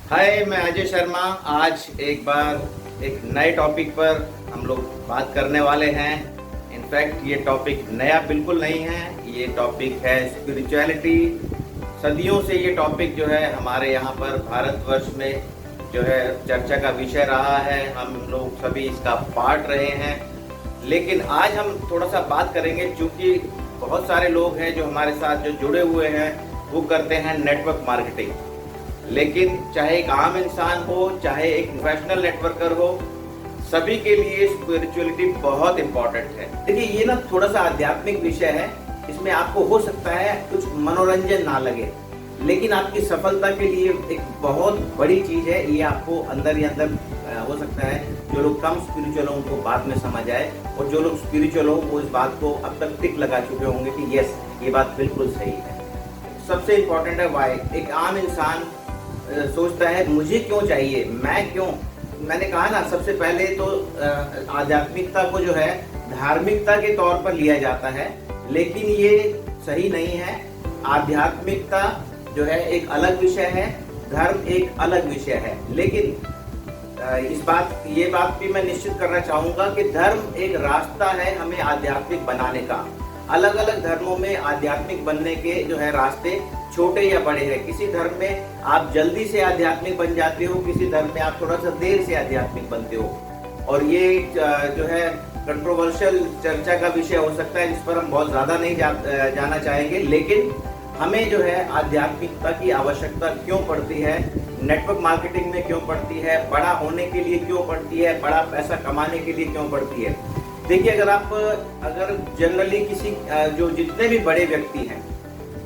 हाय, मैं अजय शर्मा। आज एक बार एक नए टॉपिक पर हम लोग बात करने वाले हैं। इनफैक्ट ये टॉपिक नया बिल्कुल नहीं है। ये टॉपिक है स्पिरिचुअलिटी। सदियों से ये टॉपिक जो है हमारे यहाँ पर भारतवर्ष में जो है चर्चा का विषय रहा है। हम लोग सभी इसका पार्ट रहे हैं। लेकिन आज हम थोड़ा सा बात करेंगे, क्योंकि बहुत सारे लोग हैं जो हमारे साथ जो जुड़े हुए हैं वो करते हैं नेटवर्क मार्केटिंग। लेकिन चाहे एक आम इंसान हो, चाहे एक प्रोफेशनल नेटवर्कर हो, सभी के लिए स्पिरिचुअलिटी बहुत इंपॉर्टेंट है। देखिए, ये ना थोड़ा सा आध्यात्मिक विषय है। इसमें आपको हो सकता है कुछ मनोरंजन ना लगे, लेकिन आपकी सफलता के लिए एक बहुत बड़ी चीज है। ये आपको अंदर ही अंदर हो सकता है जो लोग कम स्पिरिचुअल हो उनको बाद में समझ आए, और जो लोग स्पिरिचुअल हो वो इस बात को अब तक टिक लगा चुके होंगे कि यस, ये बात बिल्कुल सही है। सबसे इम्पोर्टेंट है वाई। एक आम इंसान सोचता है मुझे क्यों चाहिए, मैं क्यों। मैंने कहा ना, सबसे पहले तो आध्यात्मिकता को जो है धार्मिकता के तौर पर लिया जाता है, लेकिन ये सही नहीं है। आध्यात्मिकता जो है एक अलग विषय है, धर्म एक अलग विषय है। लेकिन ये बात भी मैं निश्चित करना चाहूंगा कि धर्म एक रास्ता है हमें आध्यात्मिक बनाने का। अलग अलग धर्मों में आध्यात्मिक बनने के जो है रास्ते छोटे या बड़े हैं। किसी धर्म में आप जल्दी से आध्यात्मिक बन जाते हो, किसी धर्म में आप थोड़ा सा देर से आध्यात्मिक बनते हो। और ये जो है कंट्रोवर्शियल चर्चा का विषय हो सकता है, जिस पर हम बहुत ज्यादा नहीं जाना चाहेंगे। लेकिन हमें जो है आध्यात्मिकता की आवश्यकता क्यों पड़ती है, नेटवर्क मार्केटिंग में क्यों पड़ती है, बड़ा होने के लिए क्यों पड़ती है, बड़ा पैसा कमाने के लिए क्यों पड़ती है। देखिए, अगर जनरली जो जितने भी बड़े व्यक्ति हैं,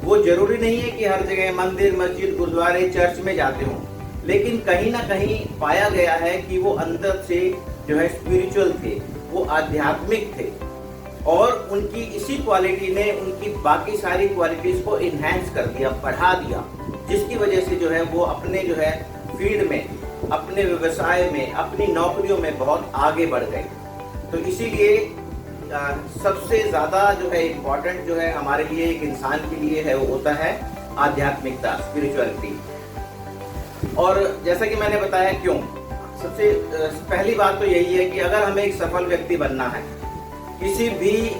वो जरूरी नहीं है कि हर जगह मंदिर, मस्जिद, गुरुद्वारे, चर्च में जाते हों, लेकिन कहीं ना कहीं पाया गया है कि वो अंदर से जो है स्पिरिचुअल थे, वो आध्यात्मिक थे, और उनकी इसी क्वालिटी ने उनकी बाकी सारी क्वालिटीज को इनहेंस कर दिया, बढ़ा दिया, जिसकी वजह से जो है वो अपने जो है फील्ड में, अपने व्यवसाय में, अपनी नौकरियों में बहुत आगे बढ़ गए। तो इसीलिए सबसे ज्यादा जो है इम्पोर्टेंट जो है हमारे लिए, एक इंसान के लिए है, वो होता है आध्यात्मिकता, स्पिरिचुअलिटी। और जैसा कि मैंने बताया क्यों, सबसे पहली बात तो यही है कि अगर हमें एक सफल व्यक्ति बनना है, किसी भी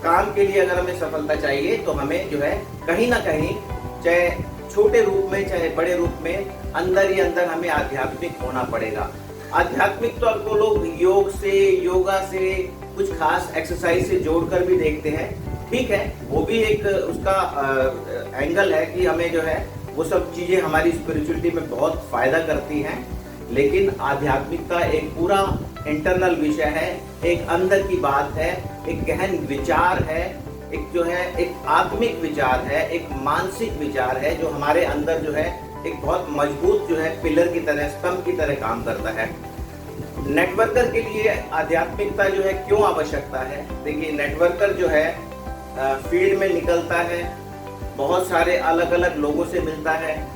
काम के लिए अगर हमें सफलता चाहिए, तो हमें जो है कहीं ना कहीं, चाहे छोटे रूप में चाहे बड़े रूप में, अंदर ही अंदर हमें आध्यात्मिक होना पड़ेगा। आध्यात्मिक तो आपको लोग योग से, योगा से, कुछ खास एक्सरसाइज से जोड़कर भी देखते हैं। ठीक है, वो भी एक उसका एंगल है कि हमें जो है वो सब चीजें हमारी स्पिरिचुअलिटी में बहुत फायदा करती हैं। लेकिन आध्यात्मिकता एक पूरा इंटरनल विषय है, एक अंदर की बात है, एक गहन विचार है, एक जो है एक आत्मिक विचार है, एक मानसिक विचार है, जो हमारे अंदर जो है एक बहुत मजबूत जो है पिलर की तरह, स्तंभ की तरह काम करता है। नेटवर्कर के लिए आध्यात्मिकता जो है क्यों आवश्यकता है। देखिए, नेटवर्कर जो है फील्ड में निकलता है, बहुत सारे अलग अलग लोगों से मिलता है,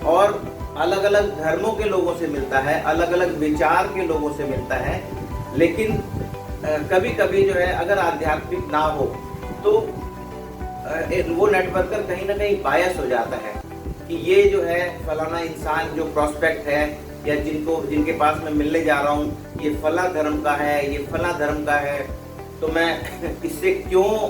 और अलग अलग धर्मों के लोगों से मिलता है, अलग अलग विचार के लोगों से मिलता है। लेकिन कभी कभी जो है अगर आध्यात्मिक ना हो तो वो नेटवर्कर कहीं ना कहीं बायस हो जाता है कि ये जो है फलाना इंसान जो प्रोस्पेक्ट है, या जिनके पास मैं मिलने जा रहा हूँ, ये फला धर्म का है, ये फला धर्म का है, तो मैं इससे क्यों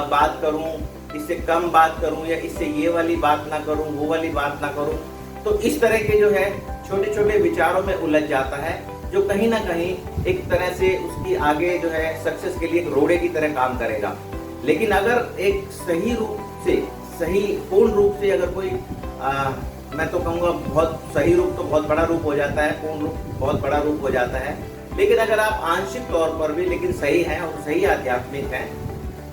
बात करूँ, इससे कम बात करूँ, या इससे ये वाली बात ना करूँ, वो वाली बात ना करूँ। तो इस तरह के जो है छोटे छोटे विचारों में उलझ जाता है, जो कहीं ना कहीं एक तरह से उसकी आगे जो है सक्सेस के लिए एक रोड़े की तरह काम करेगा। लेकिन अगर एक सही रूप से, सही पूर्ण रूप से अगर कोई मैं तो कहूँगा बहुत सही रूप तो बहुत बड़ा रूप हो जाता है, पूर्ण रूप बहुत बड़ा रूप हो जाता है। लेकिन अगर आप आंशिक तौर पर भी लेकिन सही हैं और सही आध्यात्मिक हैं,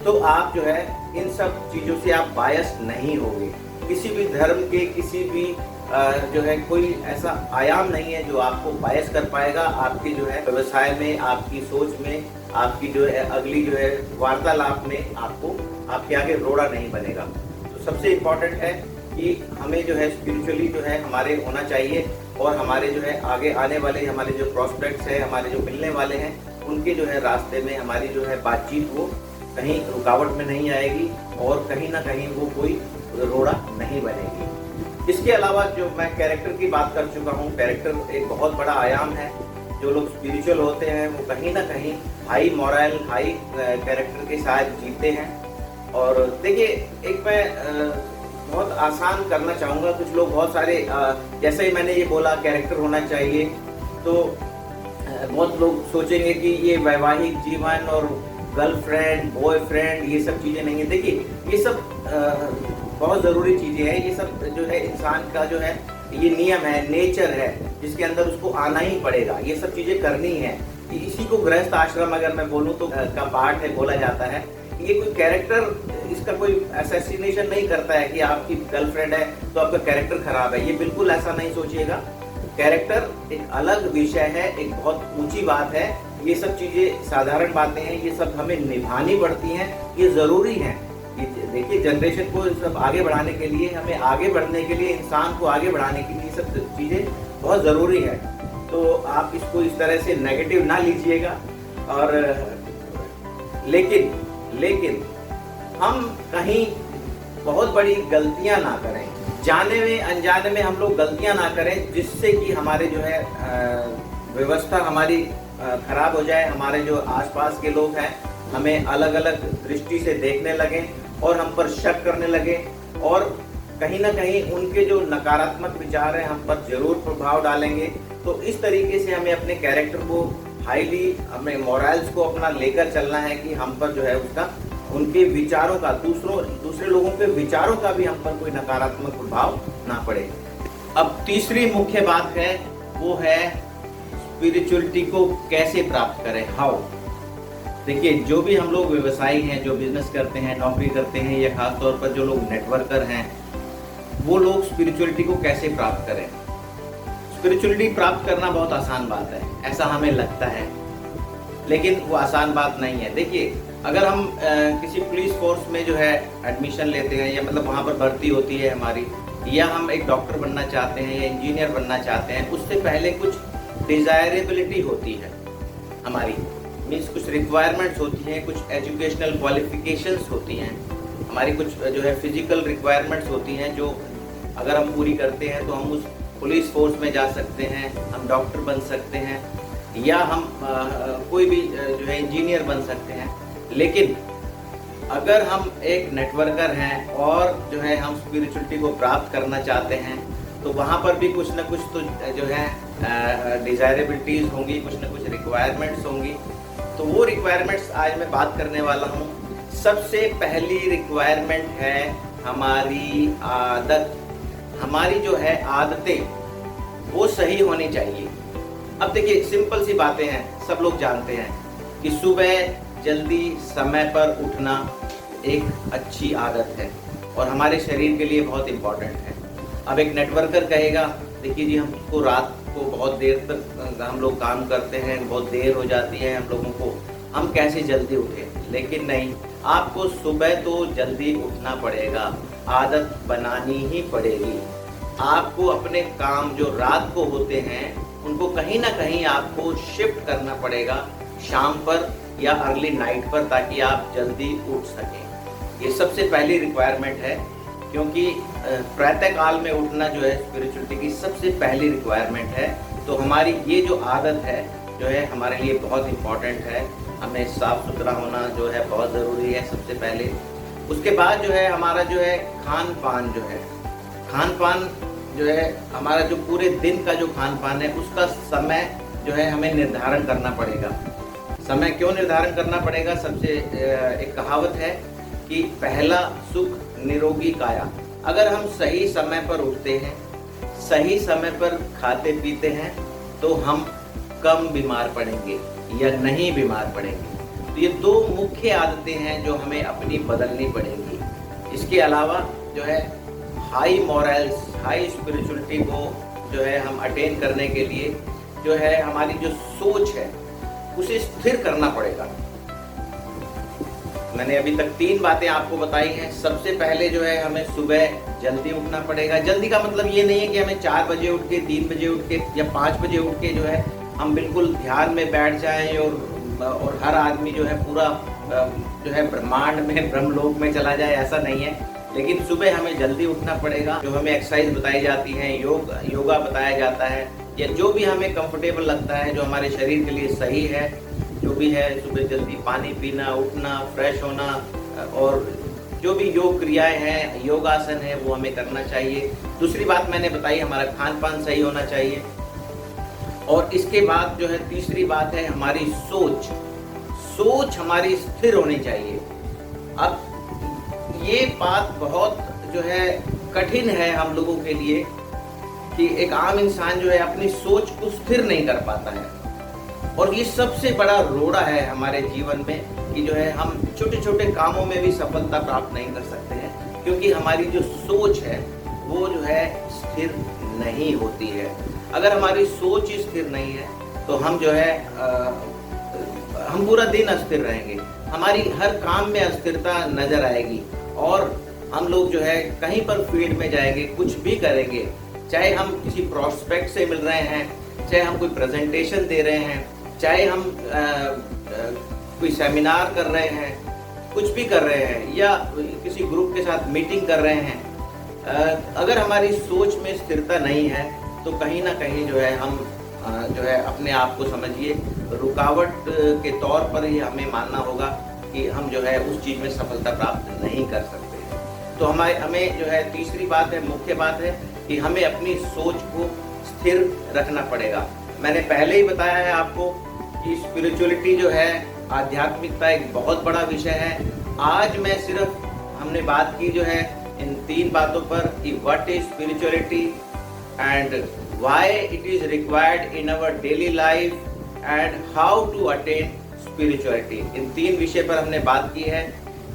तो आप जो है इन सब चीज़ों से आप बायस नहीं होंगे। किसी भी धर्म के, किसी भी जो है कोई ऐसा आयाम नहीं है जो आपको बायस कर पाएगा आपके जो है व्यवसाय में, आपकी सोच में, आपकी जो है अगली जो है वार्तालाप में, आपको आपके आगे रोड़ा नहीं बनेगा। तो सबसे इम्पोर्टेंट है कि हमें जो है स्पिरिचुअली जो है हमारे होना चाहिए, और हमारे जो है आगे आने वाले हमारे जो प्रोस्पेक्ट्स है, हमारे जो मिलने वाले हैं, उनके जो है रास्ते में हमारी जो है बातचीत वो कहीं रुकावट में नहीं आएगी, और कहीं ना कहीं वो कोई रोड़ा नहीं बनेगी। इसके अलावा जो मैं कैरेक्टर की बात कर चुका हूँ, कैरेक्टर एक बहुत बड़ा आयाम है। जो लोग स्पिरिचुअल होते हैं वो कहीं ना कहीं हाई मोरल, हाई कैरेक्टर के साथ जीते हैं। और देखिए, एक मैं बहुत आसान करना चाहूँगा। कुछ लोग बहुत सारे जैसे ही मैंने ये बोला कैरेक्टर होना चाहिए, तो बहुत लोग सोचेंगे कि ये वैवाहिक जीवन और गर्लफ्रेंड, बॉयफ्रेंड, ये सब चीज़ें नहीं है। देखिए, ये सब बहुत ज़रूरी चीज़ें हैं। ये सब जो है इंसान का जो है ये नियम है, नेचर है, जिसके अंदर उसको आना ही पड़ेगा। ये सब चीज़ें करनी है। इसी को गृहस्थ आश्रम अगर मैं बोलूँ तो का पार्ट है, बोला जाता है। ये कोई कैरेक्टर, इसका कोई असैसिनेशन नहीं करता है कि आपकी गर्लफ्रेंड है तो आपका कैरेक्टर खराब है। ये बिल्कुल ऐसा नहीं सोचिएगा। कैरेक्टर एक अलग विषय है, एक बहुत ऊंची बात है। ये सब चीजें साधारण बातें हैं, ये सब हमें निभानी पड़ती हैं, ये जरूरी है। देखिए, जनरेशन को सब आगे बढ़ाने के लिए, हमें आगे बढ़ने के लिए, इंसान को आगे बढ़ाने के लिए सब चीजें बहुत जरूरी है। तो आप इसको इस तरह से नेगेटिव ना लीजिएगा। और लेकिन हम कहीं बहुत बड़ी गलतियां ना करें, जाने में अनजाने में हम लोग गलतियां ना करें, जिससे कि हमारे जो है व्यवस्था हमारी खराब हो जाए। हमारे जो आसपास के लोग हैं हमें अलग अलग दृष्टि से देखने लगे और हम पर शक करने लगे, और कहीं ना कहीं उनके जो नकारात्मक विचार हैं हम पर जरूर प्रभाव डालेंगे। तो इस तरीके से हमें अपने कैरेक्टर को हाईली, हमें मोरल्स को अपना लेकर चलना है कि हम पर जो है उसका, उनके विचारों का, दूसरे लोगों के विचारों का भी हम पर कोई नकारात्मक प्रभाव ना पड़े। अब तीसरी मुख्य बात है, वो है स्पिरिचुअलिटी को कैसे प्राप्त करें, हाउ। देखिए, जो भी हम लोग व्यवसायी हैं, जो बिजनेस करते हैं, नौकरी करते हैं, या खास तौर पर जो लोग नेटवर्कर हैं, वो लोग स्पिरिचुअलिटी को कैसे प्राप्त करें। स्पिरिचुअलिटी प्राप्त करना बहुत आसान बात है, ऐसा हमें लगता है, लेकिन वो आसान बात नहीं है। देखिए, अगर हम किसी पुलिस फोर्स में जो है एडमिशन लेते हैं, या मतलब वहाँ पर भर्ती होती है हमारी, या हम एक डॉक्टर बनना चाहते हैं या इंजीनियर बनना चाहते हैं, उससे पहले कुछ डिजायरेबिलिटी होती है हमारी, मीन्स कुछ रिक्वायरमेंट्स होती हैं, कुछ एजुकेशनल क्वालिफिकेशंस होती हैं हमारी, कुछ जो है फिजिकल रिक्वायरमेंट्स होती हैं, जो अगर हम पूरी करते हैं तो हम उस पुलिस फोर्स में जा सकते हैं, हम डॉक्टर बन सकते हैं, या हम कोई भी जो है इंजीनियर बन सकते हैं। लेकिन अगर हम एक नेटवर्कर हैं और जो है हम स्पिरिचुअलिटी को प्राप्त करना चाहते हैं, तो वहाँ पर भी कुछ ना कुछ तो जो है डिजायरेबिलिटीज होंगी, कुछ ना कुछ रिक्वायरमेंट्स होंगी। तो वो रिक्वायरमेंट्स आज मैं बात करने वाला हूँ। सबसे पहली रिक्वायरमेंट है हमारी आदत। हमारी जो है आदतें वो सही होनी चाहिए। अब देखिए, सिंपल सी बातें हैं, सब लोग जानते हैं कि सुबह जल्दी समय पर उठना एक अच्छी आदत है और हमारे शरीर के लिए बहुत इम्पोर्टेंट है। अब एक नेटवर्कर कहेगा, देखिए जी, हमको रात को बहुत देर तक हम लोग काम करते हैं, बहुत देर हो जाती है हम लोगों को, हम कैसे जल्दी उठें। लेकिन नहीं, आपको सुबह तो जल्दी उठना पड़ेगा, आदत बनानी ही पड़ेगी। आपको अपने काम जो रात को होते हैं उनको कहीं ना कहीं आपको शिफ्ट करना पड़ेगा शाम पर या अर्ली नाइट पर, ताकि आप जल्दी उठ सकें। ये सबसे पहली रिक्वायरमेंट है, क्योंकि प्रातः काल में उठना जो है स्पिरिचुअलिटी की सबसे पहली रिक्वायरमेंट है। तो हमारी ये जो आदत है जो है हमारे लिए बहुत इम्पोर्टेंट है। हमें साफ सुथरा होना जो है बहुत ज़रूरी है सबसे पहले। उसके बाद जो है हमारा जो है खान पान जो है हमारा जो पूरे दिन का जो खान पान है उसका समय जो है हमें निर्धारण करना पड़ेगा। समय क्यों निर्धारण करना पड़ेगा? सबसे एक कहावत है कि पहला सुख निरोगी काया। अगर हम सही समय पर उठते हैं, सही समय पर खाते पीते हैं, तो हम कम बीमार पड़ेंगे या नहीं बीमार पड़ेंगे। तो ये दो मुख्य आदतें हैं जो हमें अपनी बदलनी पड़ेंगी। इसके अलावा जो है हाई मॉरल्स, हाई स्पिरिचुअलिटी को जो है हम अटेन करने के लिए जो है हमारी जो सोच है उसे स्थिर करना पड़ेगा। मैंने अभी तक 3 बातें आपको बताई हैं। सबसे पहले जो है हमें सुबह जल्दी उठना पड़ेगा। जल्दी का मतलब ये नहीं है कि हमें 4 बजे उठ के, 3 बजे उठ के या 5 बजे उठ के जो है हम बिल्कुल ध्यान में बैठ जाएं और हर आदमी जो है पूरा जो है ब्रह्मांड में, ब्रह्मलोक में चला जाए, ऐसा नहीं है। लेकिन सुबह हमें जल्दी उठना पड़ेगा। जो हमें एक्सरसाइज बताई जाती है, योगा बताया जाता है, या जो भी हमें कंफर्टेबल लगता है, जो हमारे शरीर के लिए सही है, जो भी है, सुबह जल्दी पानी पीना, उठना, फ्रेश होना, और जो भी योग क्रियाएं हैं, योगासन है, वो हमें करना चाहिए। दूसरी बात मैंने बताई, हमारा खान पान सही होना चाहिए। और इसके बाद जो है तीसरी बात है हमारी सोच हमारी स्थिर होनी चाहिए। अब ये बात बहुत जो है कठिन है हम लोगों के लिए कि एक आम इंसान जो है अपनी सोच को स्थिर नहीं कर पाता है, और ये सबसे बड़ा रोड़ा है हमारे जीवन में कि जो है हम छोटे छोटे कामों में भी सफलता प्राप्त नहीं कर सकते हैं, क्योंकि हमारी जो सोच है वो जो है स्थिर नहीं होती है। अगर हमारी सोच ही स्थिर नहीं है तो हम जो है हम पूरा दिन अस्थिर रहेंगे, हमारी हर काम में अस्थिरता नजर आएगी, और हम लोग जो है कहीं पर फील्ड में जाएंगे, कुछ भी करेंगे, चाहे हम किसी प्रोस्पेक्ट से मिल रहे हैं, चाहे हम कोई प्रेजेंटेशन दे रहे हैं, चाहे हम कोई सेमिनार कर रहे हैं, कुछ भी कर रहे हैं, या किसी ग्रुप के साथ मीटिंग कर रहे हैं, अगर हमारी सोच में स्थिरता नहीं है तो कहीं ना कहीं जो है हम जो है अपने आप को समझिए रुकावट के तौर पर ही हमें मानना होगा कि हम जो है उस चीज़ में सफलता प्राप्त नहीं कर सकते हैं। तो हमें जो है तीसरी बात है, मुख्य बात है कि हमें अपनी सोच को स्थिर रखना पड़ेगा। मैंने पहले ही बताया है आपको कि स्पिरिचुअलिटी जो है, आध्यात्मिकता एक बहुत बड़ा विषय है। आज मैं सिर्फ हमने बात की जो है इन 3 बातों पर कि what is spirituality and why it is required in our daily life and how to attain spirituality। इन 3 विषय पर हमने बात की है।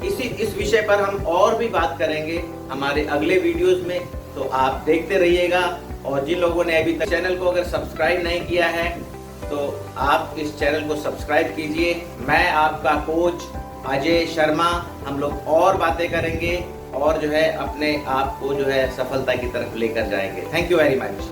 इस विषय पर हम और भी बात करेंगे हमारे अगले वीडियोस में, तो आप देखते रहिएगा। और जिन लोगों ने अभी तक चैनल को अगर सब्सक्राइब नहीं किया है तो आप इस चैनल को सब्सक्राइब कीजिए। मैं आपका कोच अजय शर्मा, हम लोग और बातें करेंगे और जो है अपने आप को जो है सफलता की तरफ लेकर जाएंगे। Thank you very much.